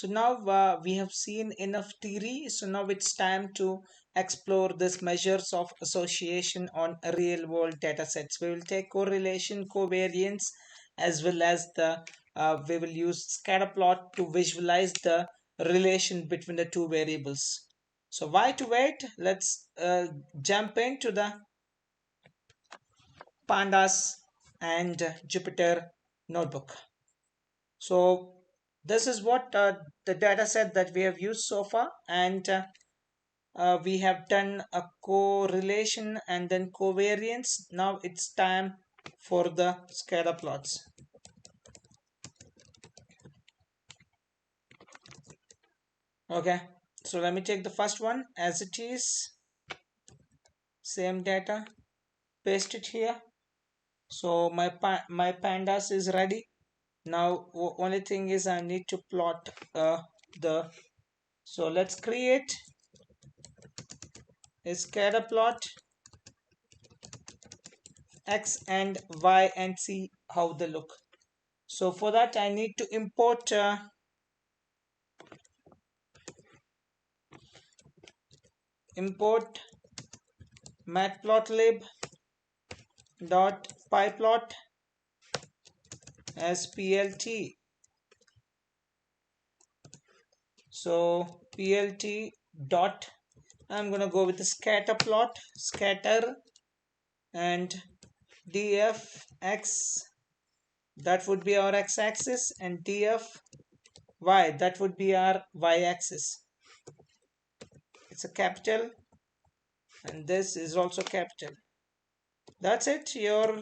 So now we have seen enough theory. So now it's time to explore this measures of association on real world data sets. We will take correlation, covariance, as well as the we will use scatter plot to visualize the relation between the two variables. So why to wait? Let's jump into the pandas and Jupyter notebook. So this is what the data set that we have used so far, and we have done a correlation and then covariance. Now it's time for the scatter plots. Okay, so let me take the first one as it is, same data, paste it here. So my pandas is ready. Now only thing is I need to plot the so let's create a scatter plot x and y and see how they look. So for that I need to import import matplotlib dot pyplot as plt. So plt dot, I'm gonna go with the scatter plot, scatter, and dfx, that would be our x-axis, and dfy, that would be our y-axis. It's a capital and this is also capital. That's it. Your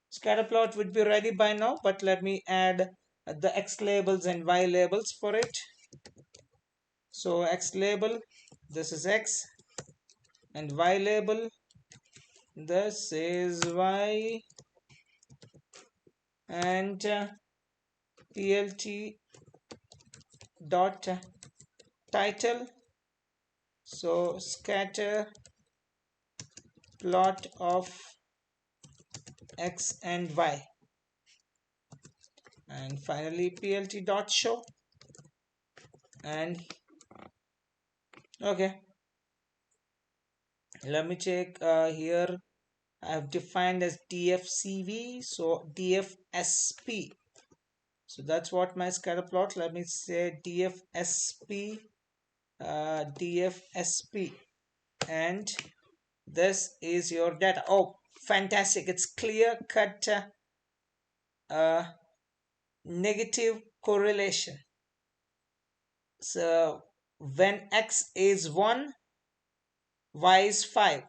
scatter plot would be ready by now, but let me add the x labels and y labels for it. So x label, this is x, and y label, this is y, and plt dot title, so scatter plot of x and y, and finally plt dot show. And okay, let me check here. I've defined as dfcv, so dfsp, so that's what my scatter plot. Let me say dfsp, dfsp, and this is your data. Oh, fantastic, it's clear cut uh, negative correlation. So when x is 1, y is 5.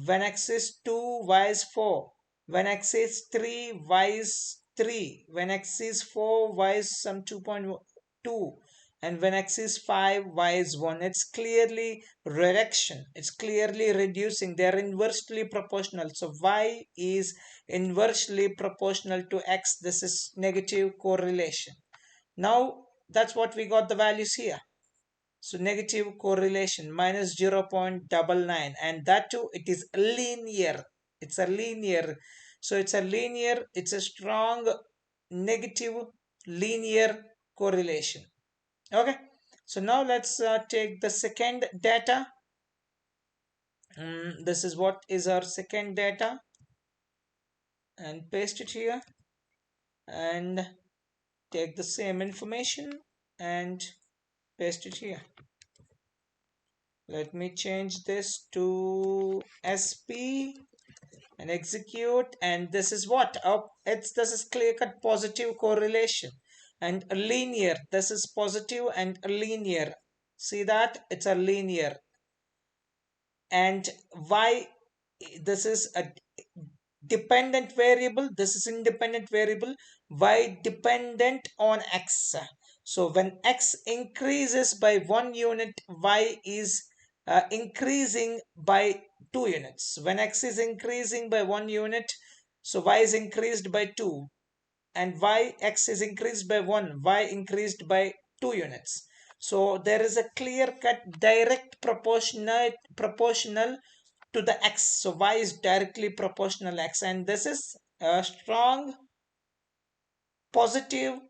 When x is 2, y is 4. When x is 3, y is 3. When x is 4, y is some 2.2. And when x is 5, y is 1. It's clearly reduction. It's clearly reducing. They're inversely proportional. So y is inversely proportional to x. This is negative correlation. Now that's what we got the values here. So negative correlation minus 0.99, and that too it is linear. It's a linear. So it's a linear, it's a strong negative linear correlation. Okay. So now let's take the second data. This is what is our second data, and paste it here and take the same information and paste it here. Let me change this to SP and execute, and this is what this is clear cut positive correlation and a linear. This is positive and a linear. See that it's a linear. And y, this is a dependent variable, this is independent variable, y dependent on x. So when x increases by 1 unit, y is increasing by 2 units. When x is increasing by 1 unit, so y is increased by 2, and x is increased by 1, y increased by 2 units. So there is a clear cut direct proportional to the x. So y is directly proportional x, and this is a strong positive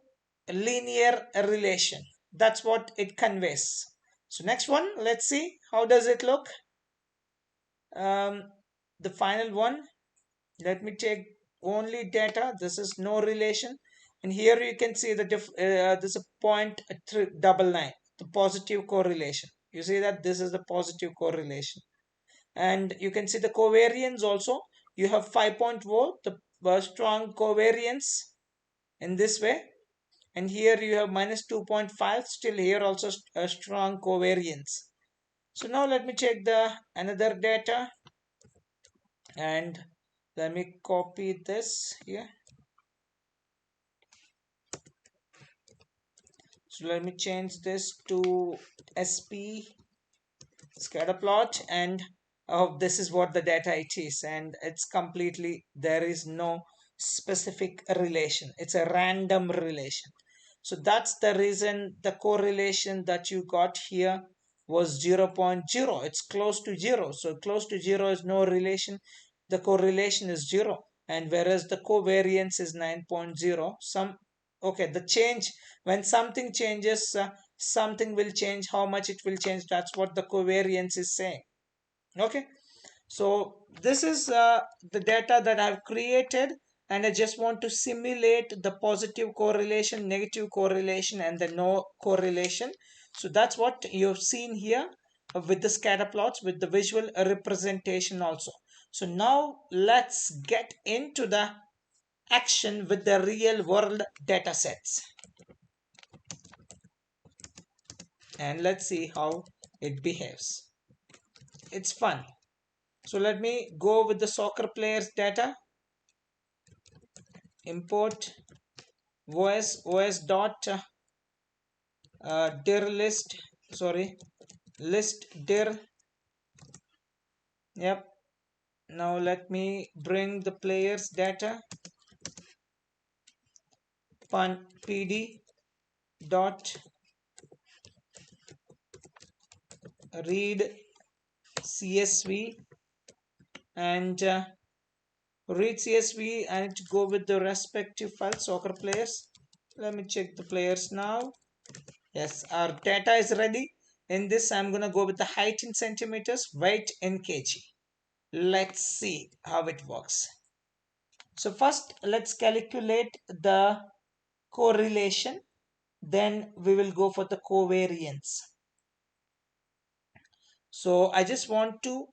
linear relation. That's what it conveys. So next one, let's see how does it look. um, the final one, let me take only data. This is no relation, and here you can see the this is a 0.399, the positive correlation. You see that this is the positive correlation, and you can see the covariance also. You have 5.4, the strong covariance in this way, and here you have minus 2.5, still here also a strong covariance. So now let me check the another data, and let me copy this here. So let me change this to SP scatter plot, and oh, this is what the data it is, and it's completely, there is no specific relation, it's a random relation. So that's the reason the correlation that you got here was 0.0. It's close to 0. So close to 0 is no relation, the correlation is 0, and whereas the covariance is 9.0. Some, okay, the change, when something changes, something will change. How much it will change, that's what the covariance is saying. Okay, so this is the data that I've created, and I just want to simulate the positive correlation, negative correlation, and the no correlation. So that's what you've seen here with the scatter plots with the visual representation also. So now let's get into the action with the real world data sets, and let's see how it behaves. It's fun. So let me go with the soccer players data. Import os dot dir list, sorry, list dir. Yep. Now let me bring the players data. Fun pd dot read csv, and read csv, I need to go with the respective file soccer players. Let me check the players now. Yes, our data is ready. In this, I'm gonna go with the height in centimeters, weight in kg. Let's see how it works. So first, let's calculate the correlation. Then we will go for the covariance. So I just want to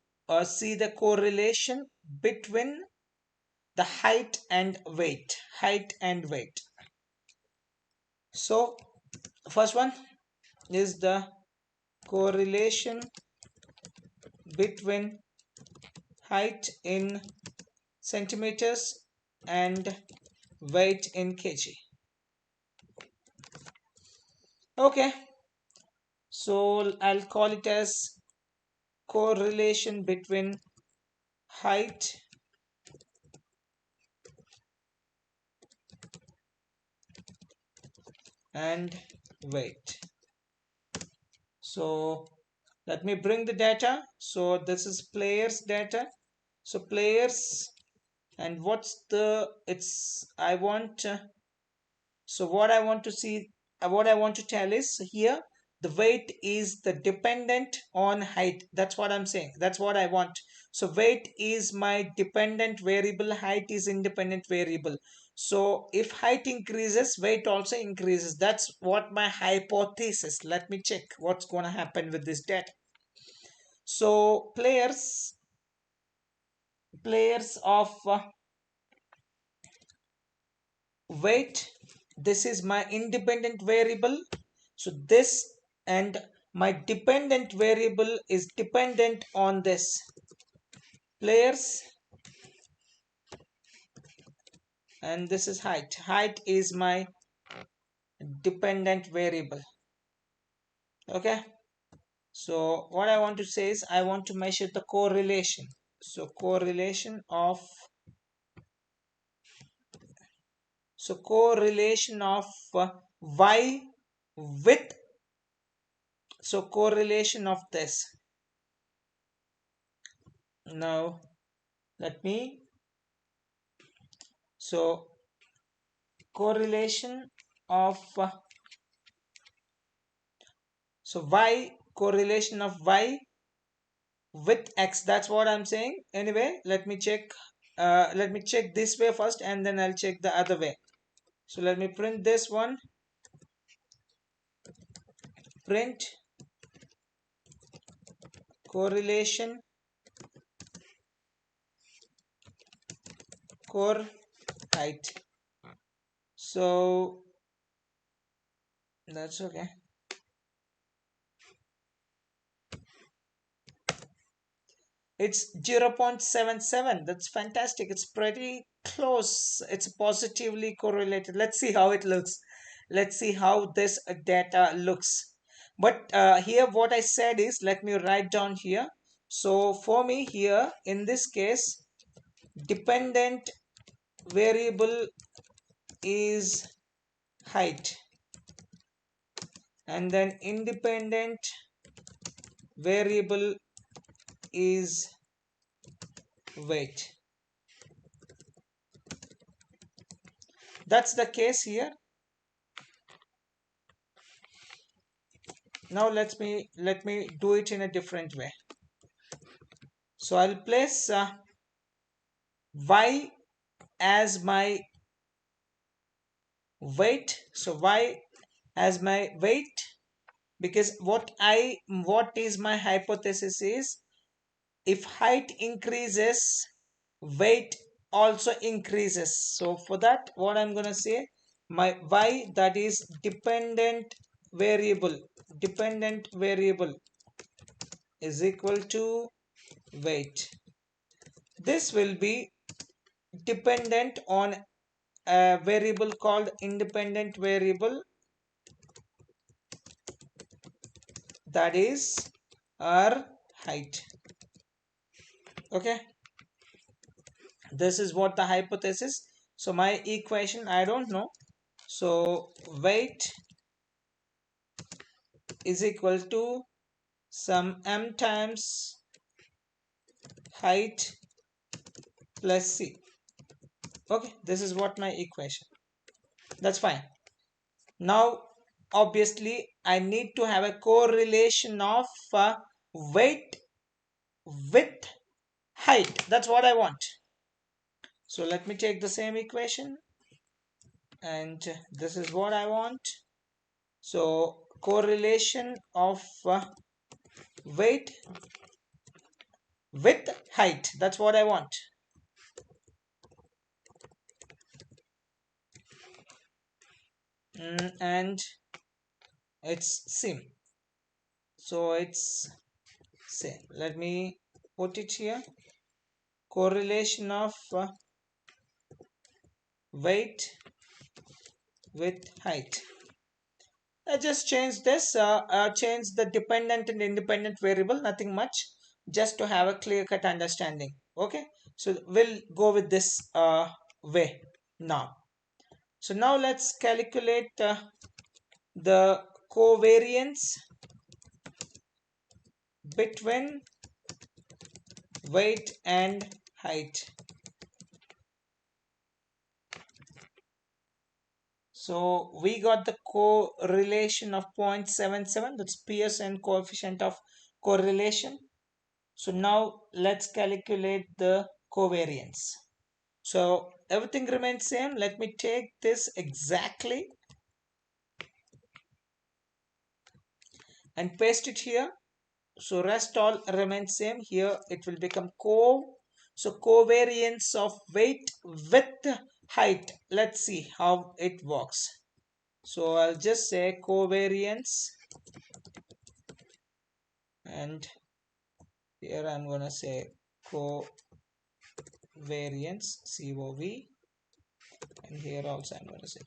see the correlation between the height and weight. Height and weight. So first one is the correlation between height in centimeters and weight in kg. Okay, so I'll call it as correlation between height and weight. So let me bring the data. So this is players data. So players, and what's the, it's, I want, so what I want to see, what I want to tell is here, the weight is the dependent on height. That's what I'm saying. That's what I want. So weight is my dependent variable, height is independent variable. So if height increases, weight also increases. That's what my hypothesis. Let me check what's going to happen with this data. So players of weight, this is my independent variable. So this, and my dependent variable is dependent on this players, and this is height. Height is my dependent variable. Okay, so what I want to say is I want to measure the correlation. So correlation of, so correlation of y with, so correlation of this. Now let me, so correlation of So y, correlation of y with x, that's what I'm saying. Anyway, let me check this way first, and then I'll check the other way. So let me print this one. Print correlation core height. So that's okay. It's 0.77. That's fantastic. It's pretty close. It's positively correlated. Let's see how it looks. Let's see how this data looks. But here what I said is, let me write down here. So for me here, in this case, dependent variable is height, and then independent variable is weight. That's the case here. Now let me do it in a different way. So I'll place y as my weight. So y as my weight, because what is my hypothesis is, if height increases, weight also increases. So for that, what I'm gonna say, my y, that is dependent variable is equal to weight. This will be dependent on a variable called independent variable, that is our height. Okay, this is what the hypothesis. So my equation, I don't know. So weight is equal to some m times height plus c. Okay, this is what my equation. That's fine. Now obviously I need to have a correlation of weight with height. That's what I want. So let me take the same equation, and this is what I want. So correlation of weight with height, that's what I want. And it's same. So it's same. Let me put it here. Correlation of weight with height. I just change this, change the dependent and independent variable, nothing much, just to have a clear cut understanding. Okay, so we'll go with this way now. So now let's calculate the covariance between weight and height. So we got the correlation of 0.77, that's Pearson coefficient of correlation. So now let's calculate the covariance. So everything remains same. Let me take this exactly and paste it here. So rest all remains same. Here it will become so covariance of weight with height. Let's see how it works. So I'll just say covariance, and here I'm gonna say covariance, COV, and here also I'm gonna say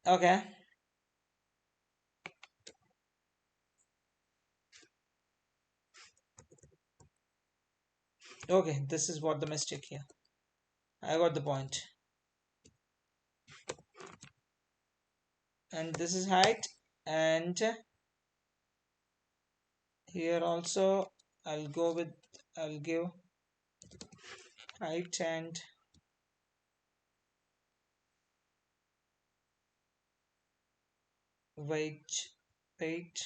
okay. Okay, this is what the mistake here. I got the point. And this is height, and here also I'll give height and wait, wait.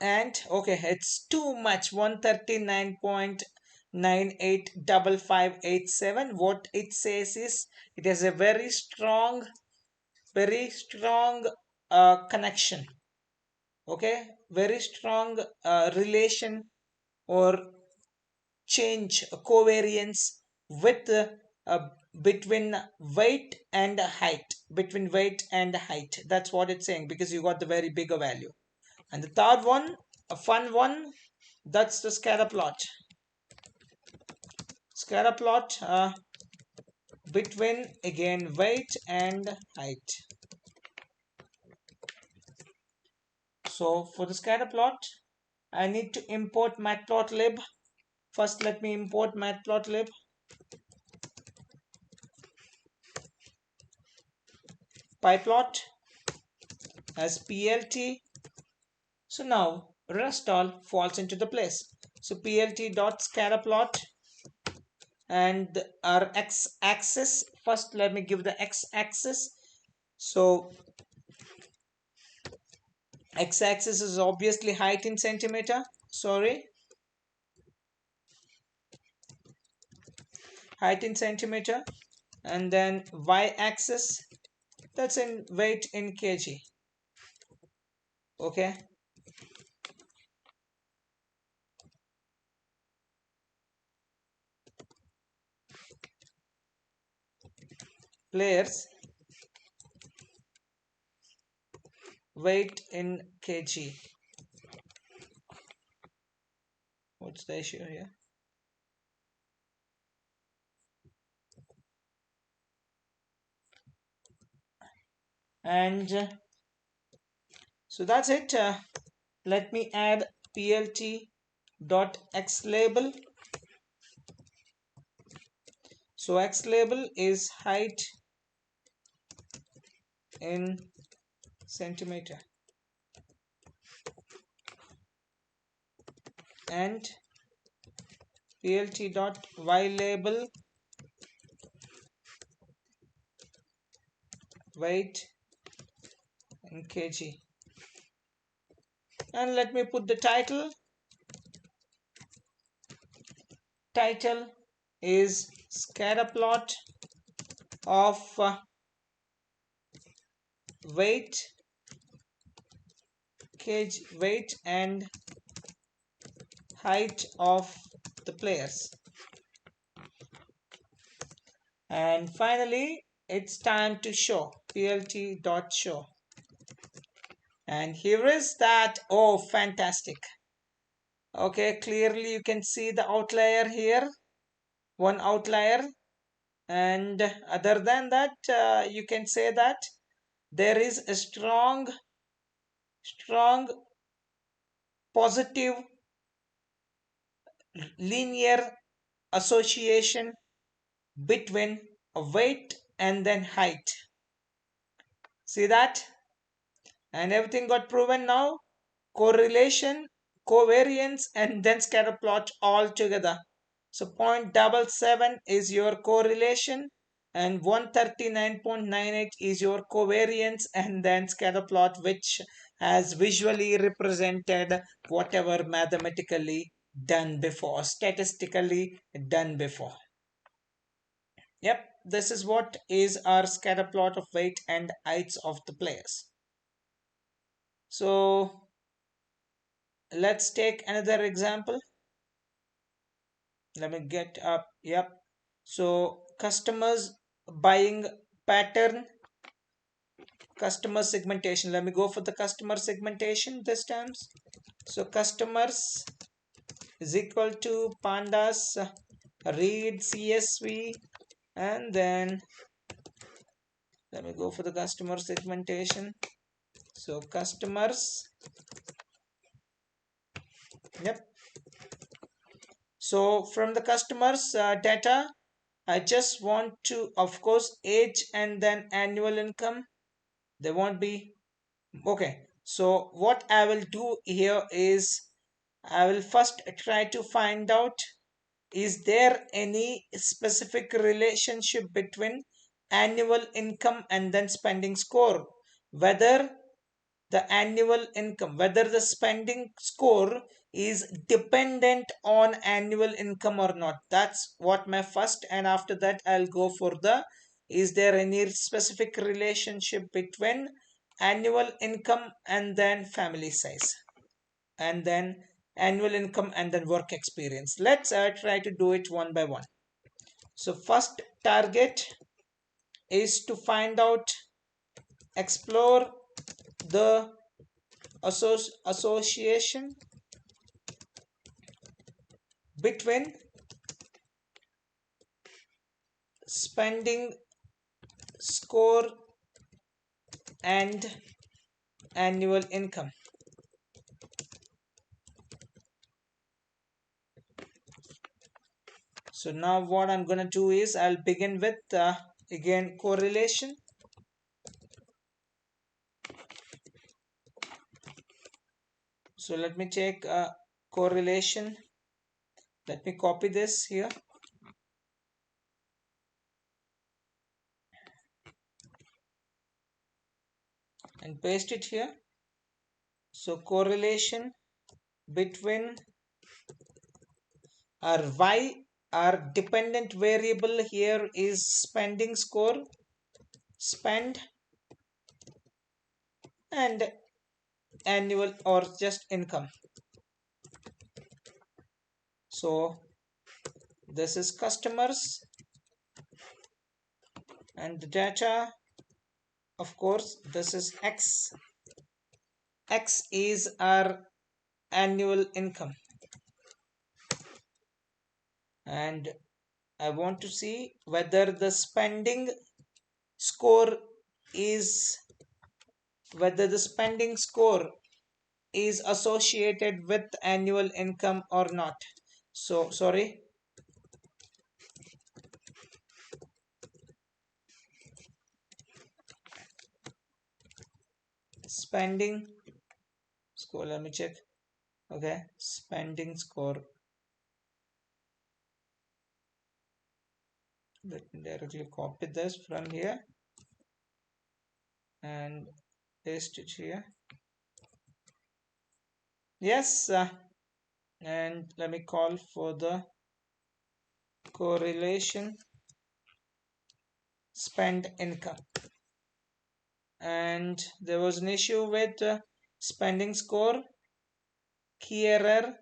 And okay, it's too much. 139.985587. What it says is it has a very strong connection. Okay, very strong relation or change covariance with between weight and height. Between weight and height. That's what it's saying because you got the very bigger value. And the third one, a fun one, that's the scatter plot. Scatter plot between again weight and height. So for the scatter plot, I need to import matplotlib. First, let me import matplotlib. Pyplot as plt. So now rest all falls into the place. So plt dot scatterplot and our x-axis. First, let me give the x-axis. So x-axis is obviously height in centimeter. Sorry, height in centimeter, and then y-axis, that's in weight in kg. Okay, players weight in kg. What's the issue here? And so that's it. Let me add plt dot x label. So x label is height in centimeter, and plt dot y label weight in kg. And let me put the title. Title is scatter plot of weight kg, weight and height of the players. And finally, it's time to show. Plt dot show. And here is that. Oh, fantastic. Okay, clearly you can see the outlier here. One outlier. And other than that, you can say that there is a strong positive linear association between weight and then height. See that? And everything got proven now. Correlation, covariance, and then scatter plot all together. So 0.77 is your correlation and 139.98 is your covariance, and then scatter plot which has visually represented whatever mathematically done before, statistically done before. Yep, this is what is our scatter plot of weight and heights of the players. So let's take another example. Let me get up. Yep. So customers buying pattern, customer segmentation. Let me go for the customer segmentation this time. So customers is equal to pandas read CSV, and then let me go for the customer segmentation. So customers, yep. So from the customers data, I just want to, of course, age and then annual income. They won't be okay. So what I will do here is I will first try to find out is there any specific relationship between annual income and then spending score? Whether whether the spending score is dependent on annual income or not. That's what my first, and after that I'll go for the, is there any specific relationship between annual income and then family size, and then annual income and then work experience. Let's try to do it one by one. So first target is to find out, explore the association between spending score and annual income. So now what I'm going to do is I'll begin with again correlation. So let me take a correlation. Let me copy this here. And paste it here. So correlation between our y, our dependent variable here is spending score, spend, and annual or just income. So this is customers, and the data, of course, this is x. X is our annual income, and I want to see whether the spending score is associated with annual income or not. So sorry, spending score, let me check. Okay, spending score, let me directly copy this from here and paste it here. Yes, and let me call for the correlation spend income. And there was an issue with spending score, key error.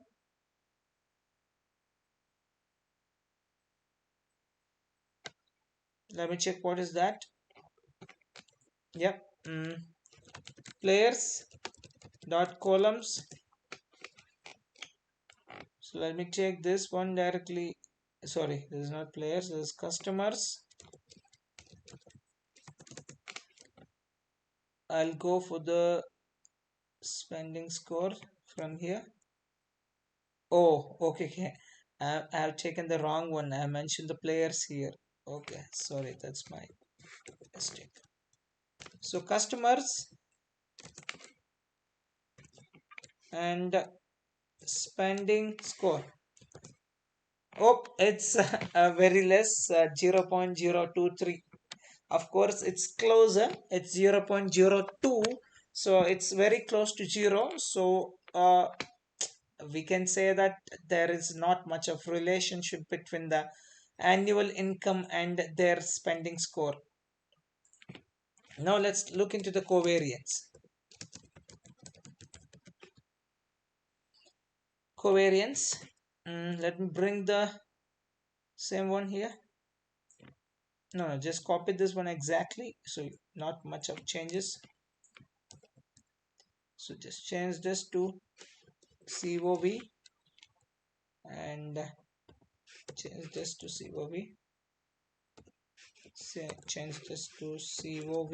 Let me check what is that. Yep, players dot columns. So let me take this one directly. Sorry, this is not players, this is customers. I'll go for the spending score from here. Oh, okay. I have taken the wrong one. I mentioned the players here. Okay, sorry, that's my mistake. So customers and spending score. Oh, it's very less, 0.023. Of course, it's closer. It's 0.02. So it's very close to 0. So we can say that there is not much of relationship between the annual income and their spending score. Now let's look into the covariance. Let me bring the same one here. No, just copy this one exactly, so not much of changes. So just change this to COV and change this to COV. Change this to COV,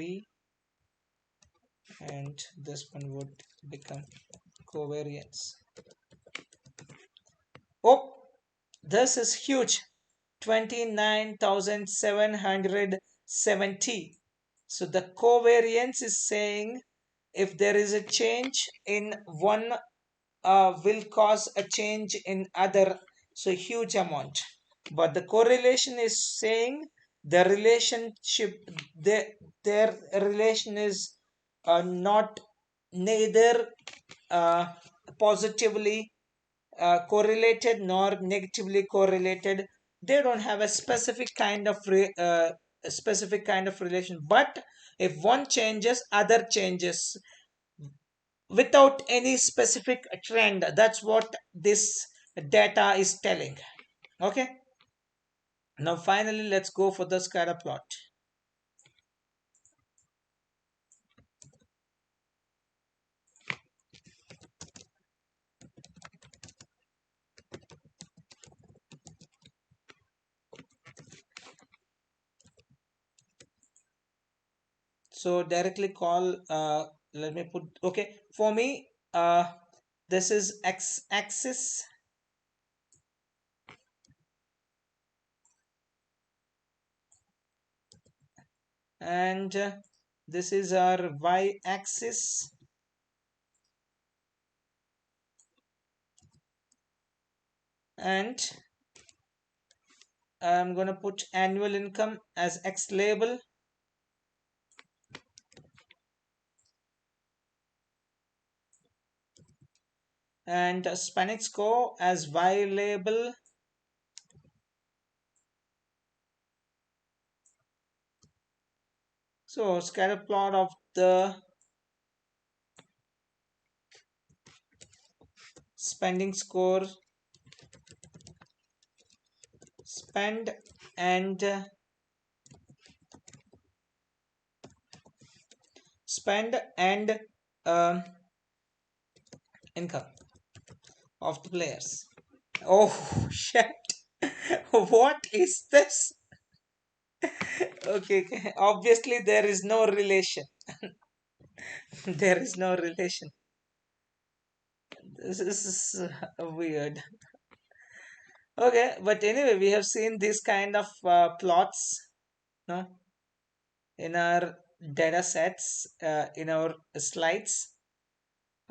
and this one would become covariance. Oh, this is huge, 29,770. So the covariance is saying if there is a change in one will cause a change in other So huge amount, but the correlation is saying the relationship, their relation is not neither uh, positively correlated nor negatively correlated. They don't have a specific kind of a specific kind of relation, but if one changes, other changes without any specific trend. That's what this data is telling. Okay, now finally let's go for the scatter plot. So directly call, let me put, okay, for me, this is x axis, and this is our y axis, and I'm gonna put annual income as x label, and spanning score as y label. So scatter plot of the spending score, spend, and spend and um, income of the players. Oh shit! What is this? Okay, okay. Obviously there is no relation. There is no relation. This is weird. Okay, but anyway, we have seen this kind of plots, no, in our data sets, in our slides.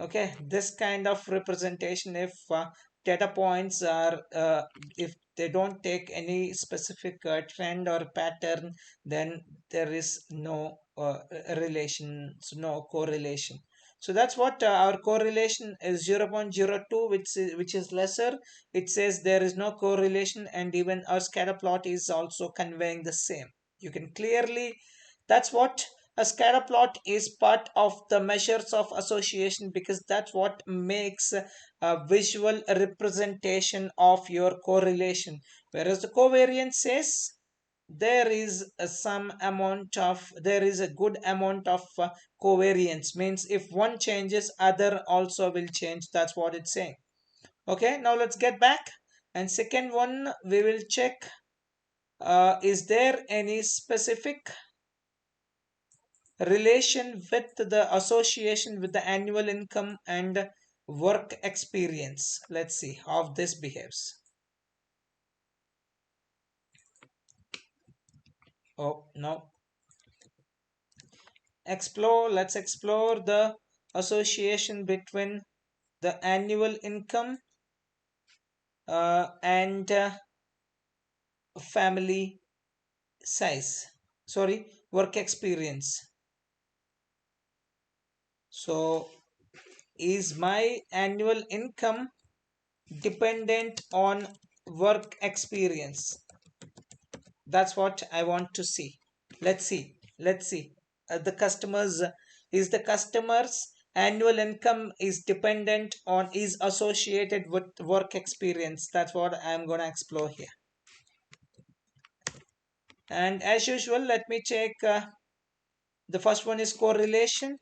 Okay, this kind of representation, if data points are, if they don't take any specific trend or pattern, then there is no relation, so no correlation. So that's what our correlation is 0.02, which is lesser. It says there is no correlation, and even our scatter plot is also conveying the same. You can clearly, that's what a scatter plot is, part of the measures of association, because that's what makes a visual representation of your correlation. Whereas the covariance says there is there is a good amount of covariance, means if one changes, other also will change. That's what it's saying. Okay, now let's get back. And second one, we will check, is there any specific relation with the association with the annual income and work experience. Let's see how this behaves. Oh no, let's explore the association between the annual income and family size, sorry, work experience. So is my annual income dependent on work experience? That's what I want to see. Let's see. The customers, is the customers annual income is dependent on, is associated with work experience? That's what I'm going to explore here. And as usual, let me check, the first one is correlation,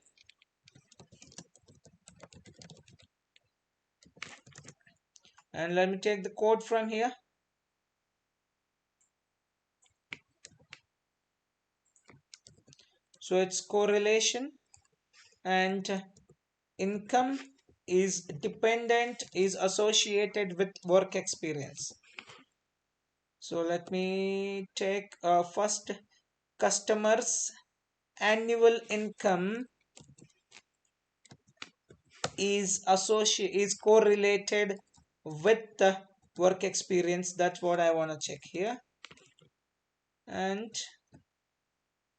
and let me take the code from here. So it's correlation, and income is dependent, is associated with work experience. So let me take, first, customers annual income is correlated with the work experience. That's what I want to check here. And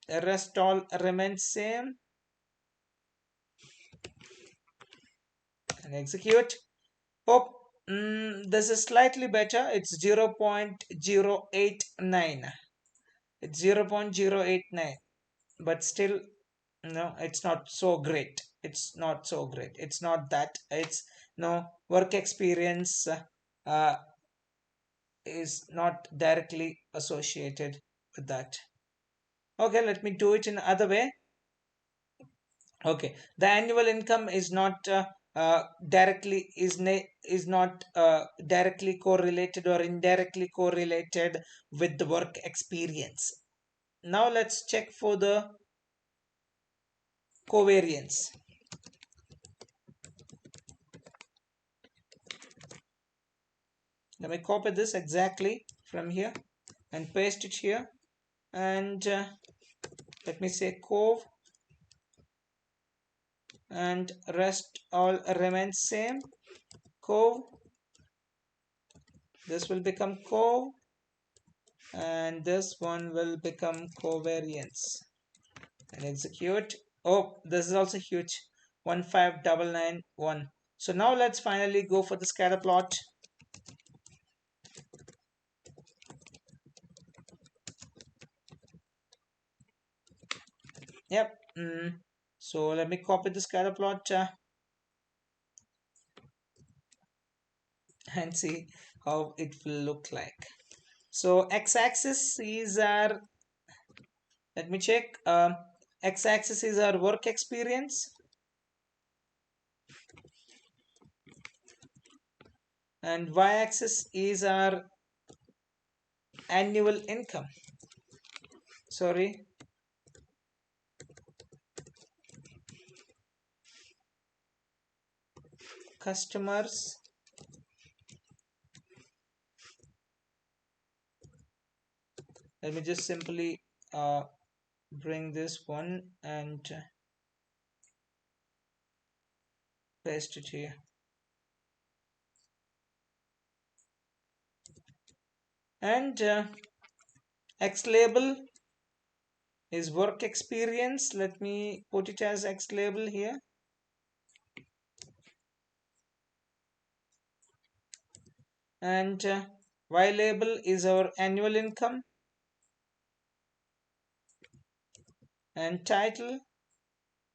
the rest all remains same. And execute. Oh, this is slightly better. It's 0.089. It's 0.089, but still, no, it's not so great. It's not so great. It's not that. It's no work experience uh, is not directly associated with that. Okay, let me do it in other way. Okay, the annual income is not directly is not directly correlated or indirectly correlated with the work experience. Now let's check for the covariance. Let me copy this exactly from here and paste it here, and let me say cov, and rest all remains same. Cov, this will become cov, and this one will become covariance. And execute. Oh, this is also huge. 15991. So now let's finally go for the scatter plot. Yep. So let me copy the scatter plot and see how it will look like. So x-axis is our, let me check. X-axis is our work experience, and y-axis is our annual income. Sorry, customers. Let me just simply bring this one and paste it here. And X label is work experience. Let me put it as X label here. And Y label is our annual income. And title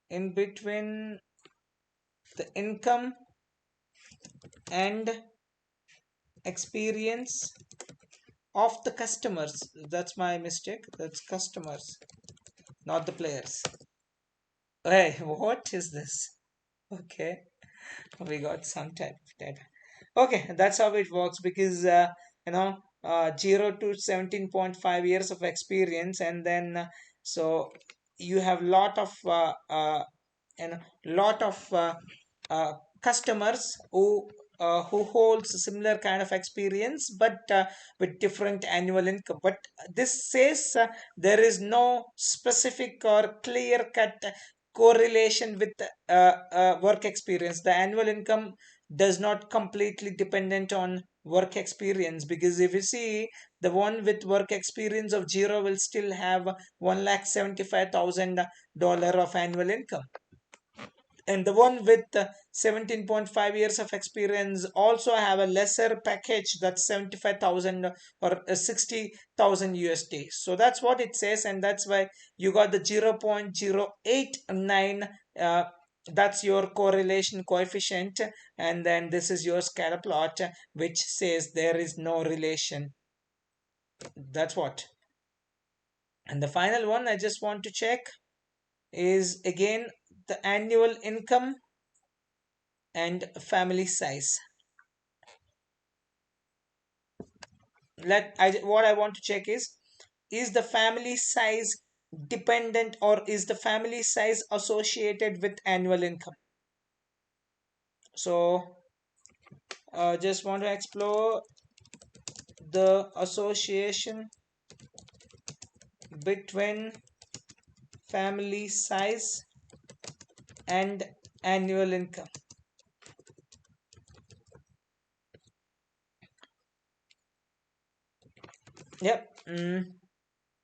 in between the income and experience of the customers. That's my mistake. That's customers, not the players. Hey, what is this? Okay, we got some type of data. Okay, that's how it works, because 0 to 17.5 years of experience, and then so you have lot of lot of customers who holds similar kind of experience, but with different annual income. But this says there is no specific or clear cut correlation with work experience. The annual income does not completely dependent on work experience, because if you see, the one with work experience of 0 will still have $1,75,000 of annual income, and the one with 17.5 years of experience also have a lesser package, that's 75,000 or 60,000 USD. So that's what it says, and that's why you got the 0.089. That's your correlation coefficient, and then this is your scatter plot, which says there is no relation. That's what. And the final one I just want to check is again the annual income and family size. What I want to check is the family size dependent, or is the family size associated with annual income? So just want to explore the association between family size and annual income. Yep.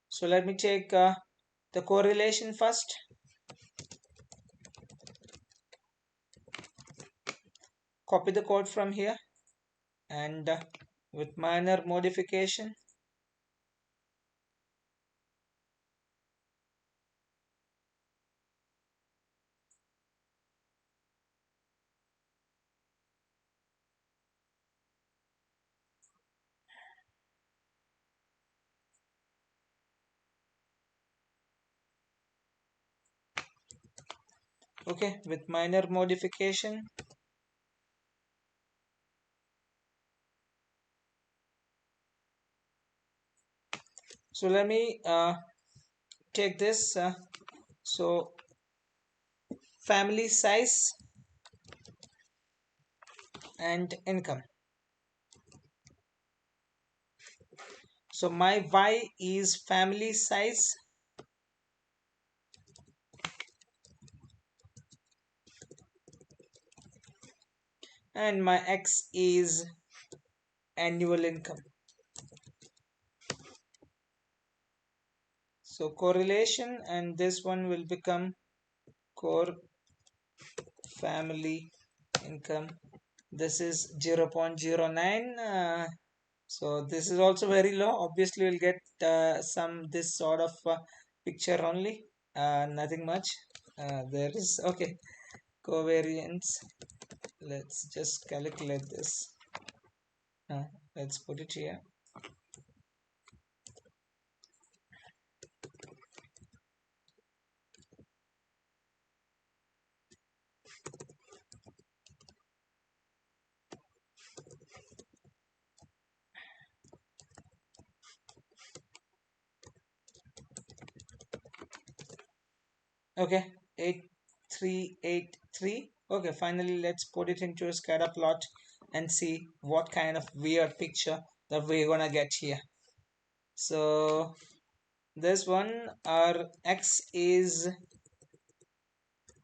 So let me take the correlation first. Copy the code from here and with minor modification. Okay, with minor modification. So let me take this. So family size and income. So my Y is family size and my X is annual income. So correlation, and this one will become core family income. This is 0.09. So this is also very low. Obviously we'll get some this sort of picture only, nothing much. There is okay, covariance. Let's just calculate this. uh, let's put it here. Okay, 8383. Okay, finally let's put it into a scatter plot and see what kind of weird picture that we're gonna get here. So this one, our X is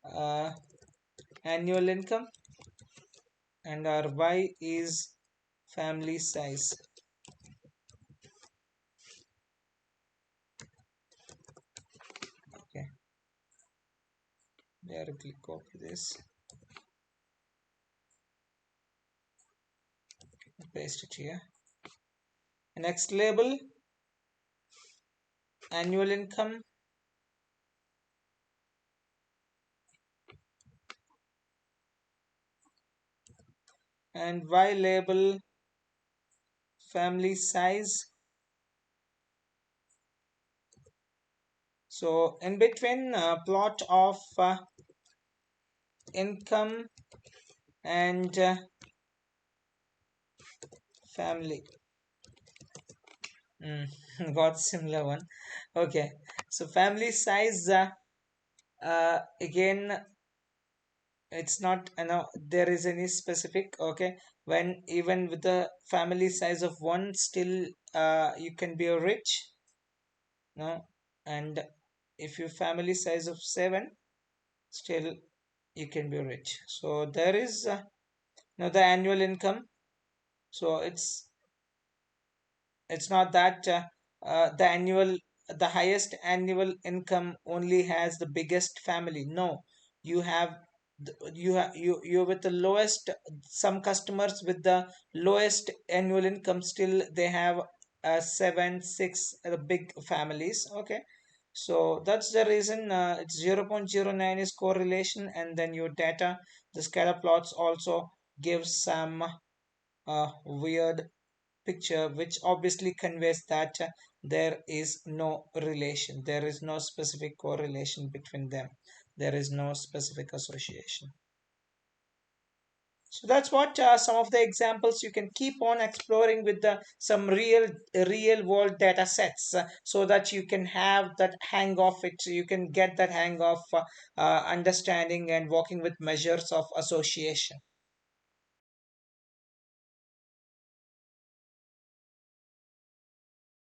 uh, annual income and our Y is family size. Okay, directly copy this, paste it here. Next label, annual income, and Y label, family size. So in between, plot of income and family. Got similar one. Okay, so family size, again it's not, there is any specific. Okay, when even with the family size of one, still you can be a rich, no. And if you family size of seven, still you can be rich. So there is now the annual income. So it's not that the annual, the highest annual income only has the biggest family. No, you have you with the lowest, some customers with the lowest annual income, still they have seven six big families. Okay, so that's the reason it's 0.09 is correlation, and then your data, the scatter plots also gives some weird picture, which obviously conveys that there is no relation, there is no specific correlation between them, there is no specific association. So that's what some of the examples you can keep on exploring with the some real world data sets, so that you can have that hang of it, so you can get that hang of understanding and working with measures of association.